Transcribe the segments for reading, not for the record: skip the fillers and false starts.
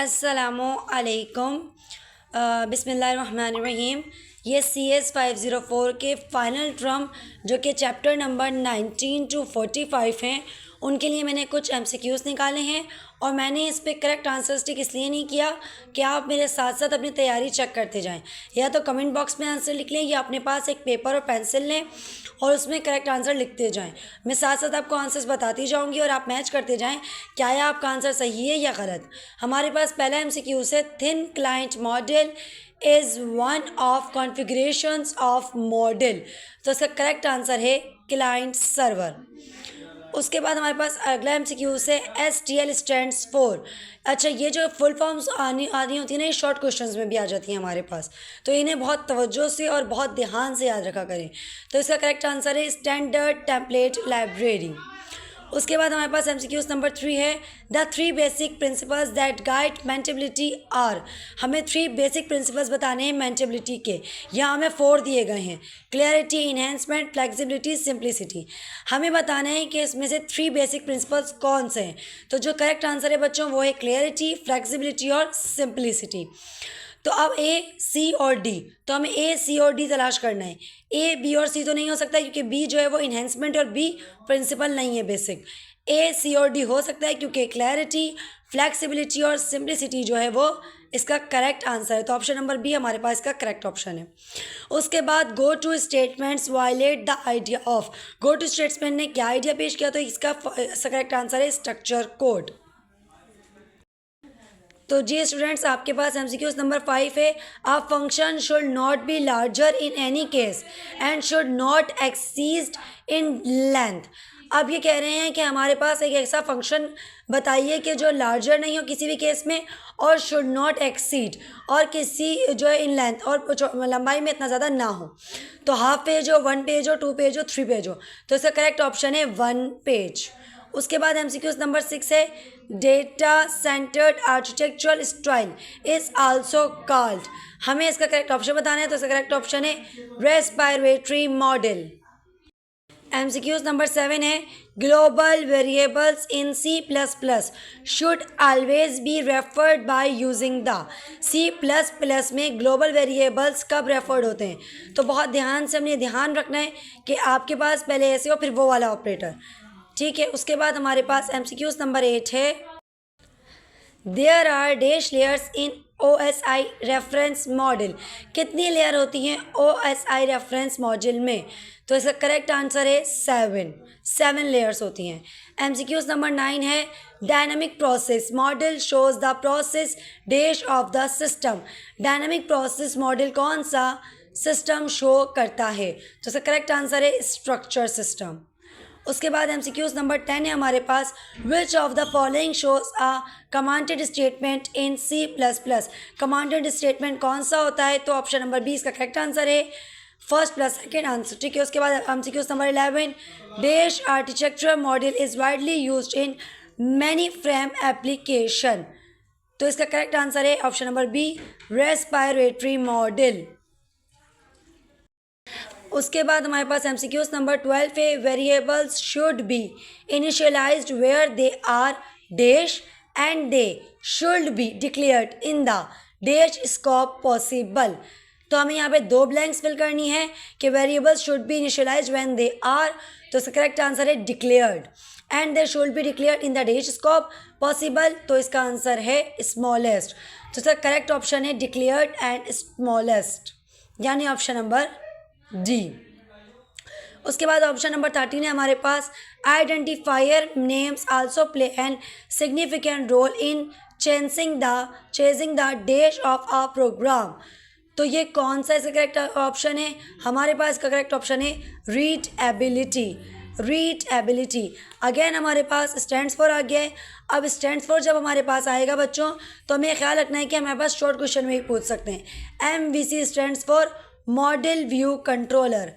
अस्सलामु अलैकुम। बिस्मिल्लाहिर्रहमानिर्रहीम। ये CS 504 के फ़ाइनल टर्म जो कि चैप्टर नंबर 19 to 45 हैं, उनके लिए मैंने कुछ MCQs निकाले हैं और मैंने इस पे करेक्ट आंसर्स टिक इसलिए नहीं किया कि आप मेरे साथ साथ अपनी तैयारी चेक करते जाएं। या तो कमेंट बॉक्स में आंसर लिख लें या अपने पास एक पेपर और पेंसिल लें और उसमें करेक्ट आंसर लिखते जाएं। मैं साथ साथ आपको आंसर्स बताती जाऊंगी और आप मैच करते जाएं क्या या आपका आंसर सही है या गलत। हमारे पास पहला MCQ है, thin client model is one of configurations of model. तो इसका करेक्ट आंसर है क्लाइंट सर्वर। उसके बाद हमारे पास अगला MCQ है, STL स्टैंड्स फॉर। अच्छा, ये जो फुल फॉर्म्स आनी होती है ना, ये शॉर्ट क्वेश्चंस में भी आ जाती हैं हमारे पास, तो इन्हें बहुत तवज्जो से और बहुत ध्यान से याद रखा करें। तो इसका करेक्ट आंसर है स्टैंडर्ड टेम्पलेट लाइब्रेरी। उसके बाद हमारे पास MCQ नंबर 3 है, the 3 basic principles that guide maintainability are. हमें 3 बेसिक प्रिंसिपल्स बताने हैं मेंटेबिलिटी के। यहाँ हमें 4 दिए गए हैं, क्लैरिटी, इन्हेंसमेंट, फ्लेक्सिबिलिटी, सिंप्लिसिटी। हमें बताना है कि इसमें से 3 बेसिक प्रिंसिपल्स कौन से हैं। तो जो करेक्ट आंसर है बच्चों वो है क्लैरिटी, फ्लेक्सिबिलिटी और सिंप्लिसिटी। तो अब A, C और D, तो हमें A, C और D तलाश करना है। A, B और C तो नहीं हो सकता क्योंकि B जो है वो इन्हेंसमेंट और B प्रिंसिपल नहीं है बेसिक। A, C और D हो सकता है क्योंकि क्लैरिटी, फ्लेक्सिबिलिटी और सिंप्लिसिटी जो है वो इसका करेक्ट आंसर है। तो ऑप्शन नंबर B हमारे पास इसका करेक्ट ऑप्शन है। उसके बाद go to statements violate the idea of. Go to statement ने क्या आइडिया पेश किया, तो इसका करेक्ट आंसर है स्ट्रक्चर कोड। तो जी स्टूडेंट्स, आपके पास MCQ नंबर 5 है, a function should not be larger in any case and should not exceed in length. अब ये कह रहे हैं कि हमारे पास एक ऐसा फंक्शन बताइए कि जो लार्जर नहीं हो किसी भी केस में और शुड नॉट एक्सीड, और किसी जो है इन लेंथ और लंबाई में इतना ज़्यादा ना हो। तो हाफ पेज हो, 1 पेज हो, 2 पेज हो, 3 पेज हो, तो इसका करेक्ट ऑप्शन है 1 पेज। उसके बाद MCQ नंबर 6 है, data centred architectural style is also called. हमें इसका करेक्ट ऑप्शन बताना है, तो इसका करेक्ट ऑप्शन है रेस्पिरेटरी मॉडल। MCQ नंबर 7 है, global variables in C++ should always be referred by using the. C++ में ग्लोबल वेरिएबल्स कब रेफर्ड होते हैं, तो बहुत ध्यान से हमने ध्यान रखना है कि आपके पास पहले ऐसे हो फिर वो वाला ऑपरेटर, ठीक है। उसके बाद हमारे पास MCQ नंबर 8 है, there are dash layers in OSI reference model. कितनी लेयर होती हैं OSI रेफरेंस मॉडल में, तो इसका करेक्ट आंसर है 7 लेयर्स होती हैं। MCQ नंबर 9 है, dynamic process model shows the process dash of the system. Dynamic process model कौन सा सिस्टम शो करता है, तो इसका करेक्ट आंसर है स्ट्रक्चर सिस्टम। उसके बाद MCQ नंबर 10 है हमारे पास, which of the following shows a commanded statement in C++। Commanded statement कौन सा होता है, तो ऑप्शन नंबर B इसका करेक्ट आंसर है फर्स्ट प्लस सेकेंड आंसर, ठीक है। उसके बाद MCQ number 11, dash architecture model is widely used in many frame application. तो इसका करेक्ट आंसर है option number B respiratory model. उसके बाद हमारे पास MCQ नंबर 12 है, variables should be initialised where they are dash and they should be declared in the dash scope possible. तो हमें यहाँ पे 2 ब्लैंक्स फिल करनी है कि variables should be initialized when they are, तो इसका करेक्ट आंसर है declared, and they should be declared in the dash scope possible, तो इसका आंसर है स्मॉलेस्ट। तो इसका करेक्ट ऑप्शन है डिक्लेयर्ड एंड स्मॉलेस्ट, यानी ऑप्शन नंबर D। उसके बाद ऑप्शन नंबर 13 है हमारे पास, identifier names also play an significant role in changing the dash of a program. तो ये कौन सा इसका करेक्ट ऑप्शन है, हमारे पास इसका करेक्ट ऑप्शन है रीडएबिलिटी। अगेन हमारे पास स्टैंड्स फॉर आ गया है। अब स्टैंड्स फॉर जब हमारे पास आएगा बच्चों, तो हमें ख्याल रखना है कि हमारे पास शॉर्ट क्वेश्चन में ही पूछ सकते हैं। MVC stands for model view controller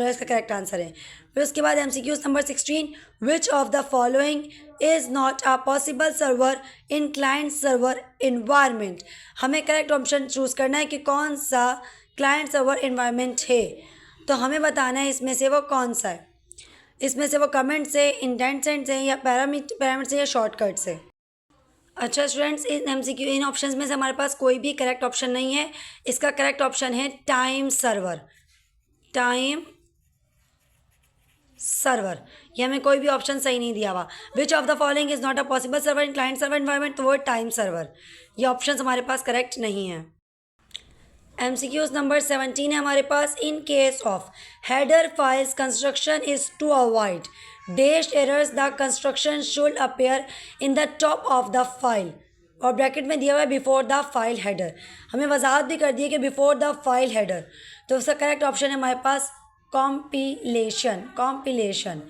इसका करेक्ट आंसर है। फिर उसके बाद MCQ number 16, which of the following is not a possible server in client server environment. हमें करेक्ट ऑप्शन चूज़ करना है कि कौन सा क्लाइंट सर्वर इन्वायरमेंट है, तो हमें बताना है इसमें से वो कौन सा है। इसमें से वो कमेंट से, इंडेंट से या पैरामीटर से या शॉर्टकट से। अच्छा स्टूडेंट्स, इन एमसीक्यू इन ऑप्शंस में से हमारे पास कोई भी करेक्ट ऑप्शन नहीं है। इसका करेक्ट ऑप्शन है टाइम सर्वर। टाइम सर्वर, ये हमें कोई भी ऑप्शन सही नहीं दिया हुआ। विच of the following is not a possible server in client server environment, तो वो टाइम सर्वर। ये ऑप्शन हमारे पास करेक्ट नहीं है। MCQs नंबर 17 है हमारे पास। In case of header files construction is to avoid dash errors the construction should appear in the top of the file, और ब्रैकेट में दिया हुआ है बिफोर द फाइल हेडर। हमें वजाहत भी कर दी है कि बिफोर द फाइल हेडर, तो उसका करेक्ट ऑप्शन है हमारे पास कॉम्पिलेशन। कॉम्पिलेशन।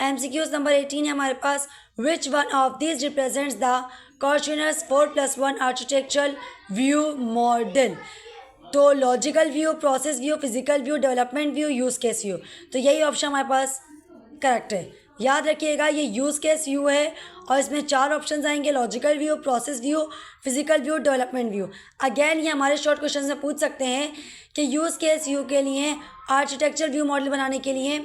MCQs नंबर 18 है हमारे पास। Which one of this represents the Kruchten's 4+1 architectural view model, तो logical view, process view, physical view, development view, use case view, तो यही ऑप्शन हमारे पास करेक्ट है। याद रखिएगा ये यूज़ केस व्यू है और इसमें 4 ऑप्शंस आएंगे, logical view, process view, physical view, development view. Again ये हमारे शॉर्ट क्वेश्चन में पूछ सकते हैं कि यूज़ केस व्यू के लिए आर्किटेक्चर व्यू मॉडल बनाने के लिए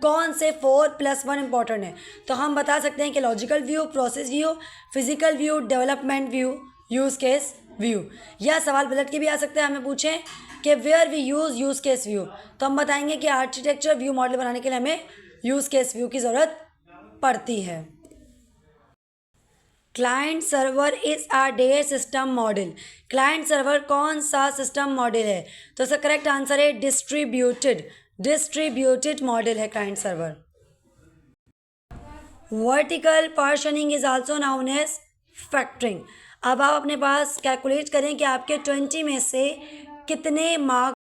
कौन से 4+1 इंपॉर्टेंट है, तो हम बता सकते हैं कि logical view, process view, physical view, development view, use case view. यह सवाल पलट के भी आ सकता है, हमें पूछें कि where we use case view, तो हम बताएंगे कि आर्किटेक्चर व्यू मॉडल बनाने के लिए हमें यूज़ केस व्यू की ज़रूरत पड़ती है। Client server is a day system model. Client server कौन सा सिस्टम मॉडल है, तो इसका करेक्ट आंसर है डिस्ट्रीब्यूटेड। डिस्ट्रीब्यूटेड मॉडल है client server. Vertical partitioning is also known as factoring. अब आप अपने पास कैलकुलेट करें कि आपके 20 में से कितने मार्क्स